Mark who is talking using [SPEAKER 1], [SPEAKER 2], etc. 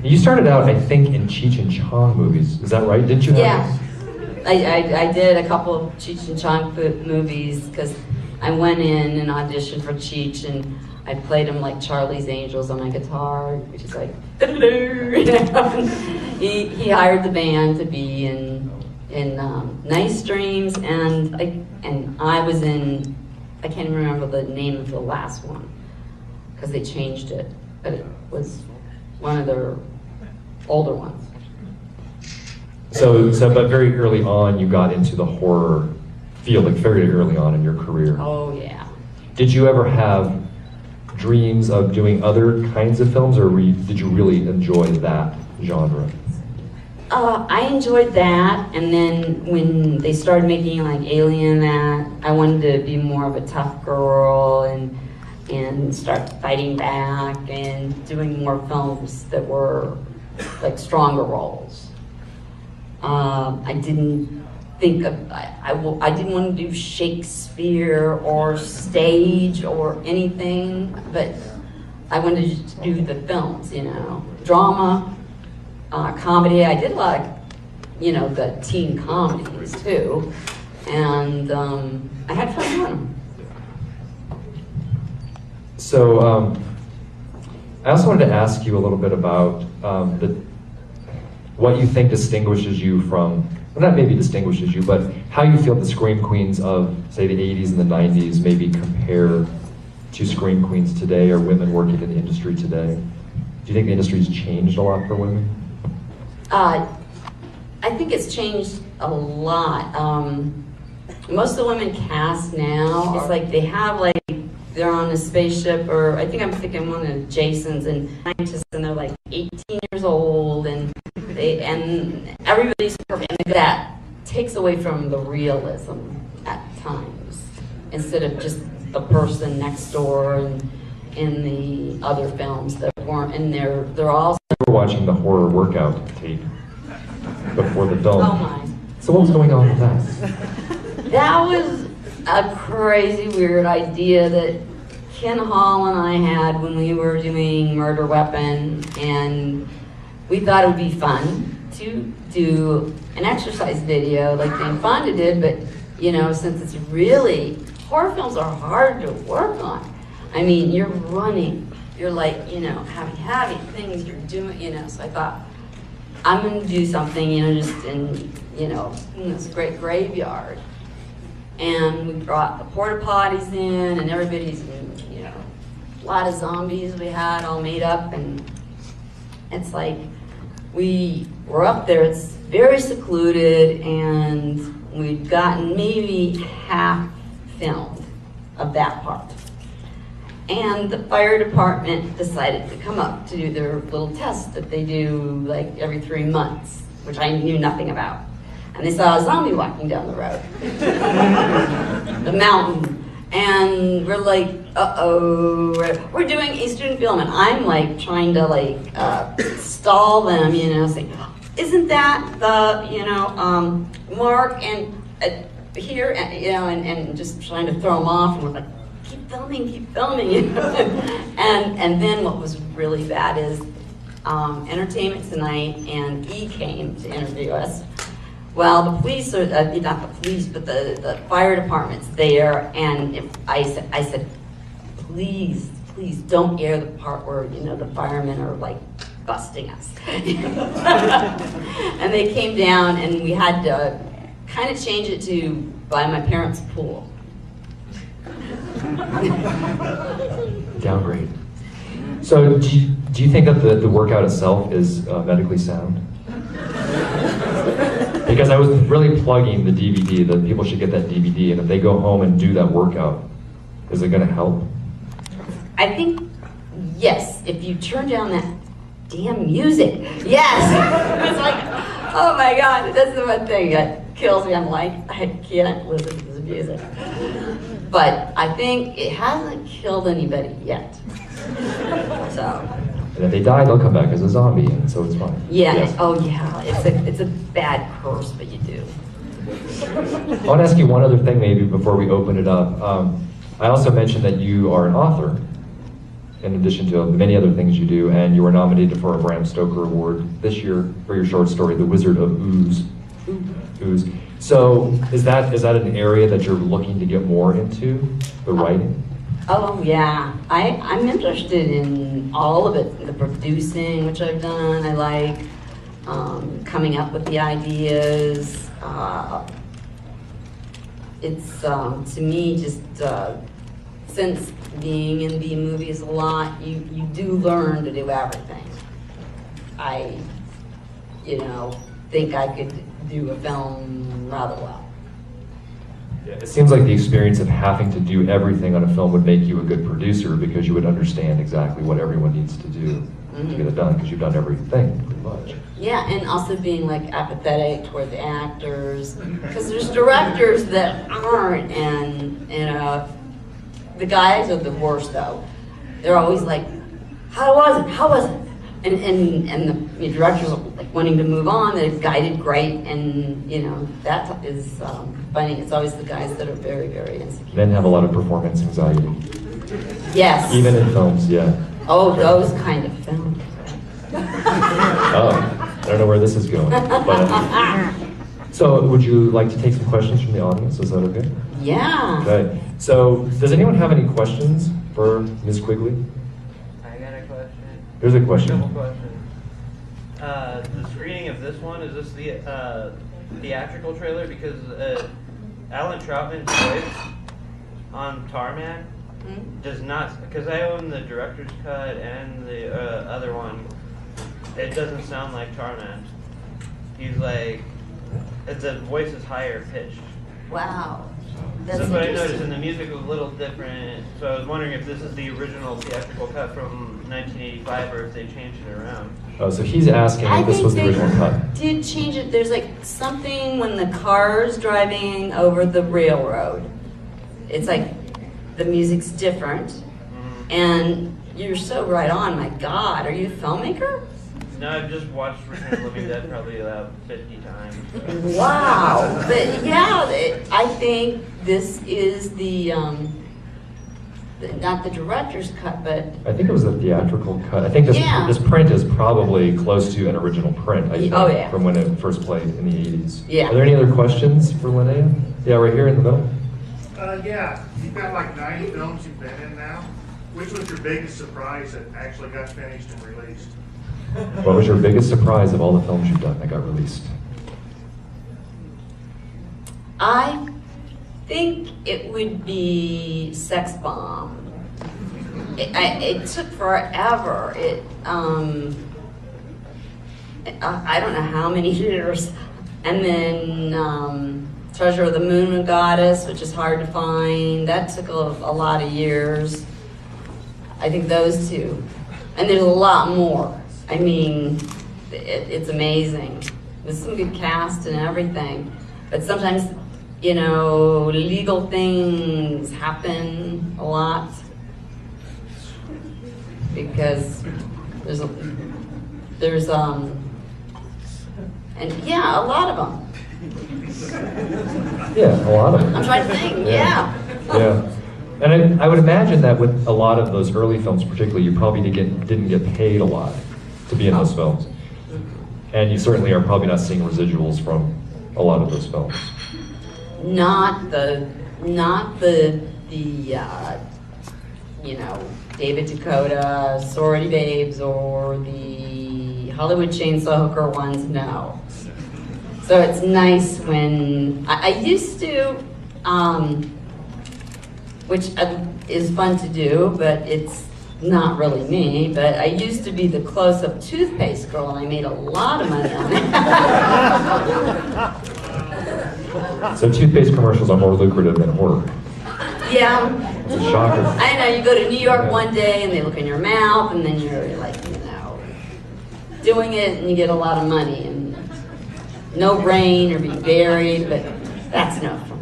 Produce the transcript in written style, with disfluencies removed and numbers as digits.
[SPEAKER 1] You started out, I think, in Cheech and Chong movies. Is that right? Didn't you?
[SPEAKER 2] Yeah. I did a couple of Cheech and Chong movies because I went in and auditioned for Cheech, and I played him like Charlie's Angels on my guitar, which is like, you know? He hired the band to be in Nice Dreams, and I was in, I can't even remember the name of the last one because they changed it, but it was one of their older ones.
[SPEAKER 1] So, but very early on, you got into the horror field, like very early on in your career.
[SPEAKER 2] Oh yeah.
[SPEAKER 1] Did you ever have dreams of doing other kinds of films, or did you really enjoy that genre?
[SPEAKER 2] I enjoyed that, and then when they started making like Alien, that I wanted to be more of a tough girl and start fighting back and doing more films that were like stronger roles. I didn't think of, I didn't want to do Shakespeare or stage or anything, but I wanted to do the films, you know, drama, comedy. I did a lot of, you know, the teen comedies too, and I had fun doing them.
[SPEAKER 1] So I also wanted to ask you a little bit about what you think distinguishes you from, well, not maybe distinguishes you, but how you feel the Scream Queens of, say, the 80s and the 90s maybe compare to Scream Queens today, or women working in the industry today. Do you think the industry's changed a lot for women?
[SPEAKER 2] I think it's changed a lot. Most of the women cast now, it's like they have like, they're on a spaceship, or I think I'm thinking one of Jason's, and scientists, and they're like 18 years old, and everybody's perfect. And that takes away from the realism at times, instead of just the person next door and in the other films that weren't in there. They're all.
[SPEAKER 1] We were watching the horror workout tape before the film.
[SPEAKER 2] Oh my.
[SPEAKER 1] So what was going on with that?
[SPEAKER 2] That was a crazy, weird idea that Ken Hall and I had when we were doing Murder Weapon, and we thought it would be fun to do an exercise video, like being fun to do, but you know, since it's really, horror films are hard to work on. I mean, you're running, you're like, you know, heavy things you're doing, you know, so I thought, I'm gonna do something, you know, just in, you know, in this great graveyard. And we brought the porta potties in, and everybody's in, you know, a lot of zombies we had all made up, and it's like, we were up there, it's very secluded, and we'd gotten maybe half filmed of that part. And the fire department decided to come up to do their little test that they do like every 3 months, which I knew nothing about. And they saw a zombie walking down the road, the mountain. And we're like, uh-oh, we're doing a student film, and I'm like trying to like stall them, you know, say, isn't that the, you know, Mark and here, you know, and just trying to throw them off, and we're like, keep filming, you know. And then what was really bad is Entertainment Tonight and E came to interview us. Well, the police are, not the police, but the fire department's there, and if I said, please don't air the part where, you know, the firemen are like busting us. And they came down, and we had to kind of change it to by my parents' pool.
[SPEAKER 1] Downgrade. So do you think that the workout itself is medically sound? Because I was really plugging the DVD, that people should get that DVD, and if they go home and do that workout, is it going to help?
[SPEAKER 2] I think, yes, if you turn down that damn music, yes. It's like, oh my God, that's the one thing that kills me. I'm like, I can't listen to this music. But I think it hasn't killed anybody yet. So.
[SPEAKER 1] And if they die, they'll come back as a zombie, and so it's fine.
[SPEAKER 2] Yeah.
[SPEAKER 1] Yes.
[SPEAKER 2] Oh yeah. It's a bad curse, but you do.
[SPEAKER 1] I want to ask you one other thing, maybe before we open it up. I also mentioned that you are an author, in addition to many other things you do, and you were nominated for a Bram Stoker Award this year for your short story, The Wizard of Ooze. Ooze. So is that an area that you're looking to get more into, the writing?
[SPEAKER 2] Oh yeah, I'm interested in all of it, the producing, which I've done. I like coming up with the ideas. It's to me just since being in B movies a lot, you do learn to do everything. I think I could do a film rather well.
[SPEAKER 1] Yeah, it seems like the experience of having to do everything on a film would make you a good producer because you would understand exactly what everyone needs to do to get it done because you've done everything pretty much.
[SPEAKER 2] Yeah, and also being like apathetic toward the actors because there's directors that aren't, and the guys are the worst though. They're always like, how was it? And the directors are like wanting to move on. They've guided great, and that is funny. It's always the guys that are very, very insecure.
[SPEAKER 1] Men have a lot of performance anxiety.
[SPEAKER 2] Yes.
[SPEAKER 1] Even in films, yeah.
[SPEAKER 2] Oh, those kind of films.
[SPEAKER 1] Oh, I don't know where this is going. But, so, would you like to take some questions from the audience? Is that okay?
[SPEAKER 2] Yeah.
[SPEAKER 1] Okay. So, does anyone have any questions for Ms. Quigley?
[SPEAKER 3] I got a question.
[SPEAKER 1] There's a question.
[SPEAKER 3] Couple questions. The screening of this one, is this the theatrical trailer? Because Alan Troutman's voice on Tarman does not, because I own the director's cut and the other one, it doesn't sound like Tarman. He's like, the voice is higher pitched.
[SPEAKER 2] Wow.
[SPEAKER 3] That's what I noticed, and the music was a little different. So I was wondering if this is the original theatrical cut from 1985 or if they changed it around.
[SPEAKER 1] Oh, so he's asking if this was the original cut.
[SPEAKER 2] Did change it. There's like something when the car's driving over the railroad. It's like the music's different, and you're so right on. My God, are you a filmmaker?
[SPEAKER 3] No, I've just watched Return of the Living Dead probably about 50 times. So.
[SPEAKER 2] Wow. But yeah, I think this is the not the director's cut, but
[SPEAKER 1] I think it was the theatrical cut. I think this print is probably close to an original print, I think, from when it first played in the 80s.
[SPEAKER 2] Yeah.
[SPEAKER 1] Are there any other questions for Linnea? Yeah, right here in the middle.
[SPEAKER 4] Yeah, you've got like 90 films you've been in now. Which was your biggest surprise that actually got finished and released?
[SPEAKER 1] What was your biggest surprise of all the films you've done that got released?
[SPEAKER 2] I think it would be Sex Bomb. It took forever. I don't know how many years. And then Treasure of the Moon Goddess, which is hard to find. That took a lot of years. I think those two. And there's a lot more. I mean, it's amazing. There's some good cast and everything. But sometimes, legal things happen a lot. Because there's and yeah, a lot of them.
[SPEAKER 1] Yeah, a lot of them.
[SPEAKER 2] I'm trying to think, yeah.
[SPEAKER 1] Yeah. And I would imagine that with a lot of those early films particularly, you probably didn't get paid a lot to be in those films. And you certainly are probably not seeing residuals from a lot of those films.
[SPEAKER 2] Not the David Dakota, Sorority Babes, or the Hollywood Chainsaw Hooker ones, no. So it's nice when, I used to, which is fun to do, but it's not really me, but I used to be the close-up toothpaste girl, and I made a lot of money on it.
[SPEAKER 1] So toothpaste commercials are more lucrative than horror.
[SPEAKER 2] Yeah.
[SPEAKER 1] It's a shocker.
[SPEAKER 2] I know, you go to New York one day and they look in your mouth and then you're like, doing it and you get a lot of money and no rain or be buried, but that's no fun.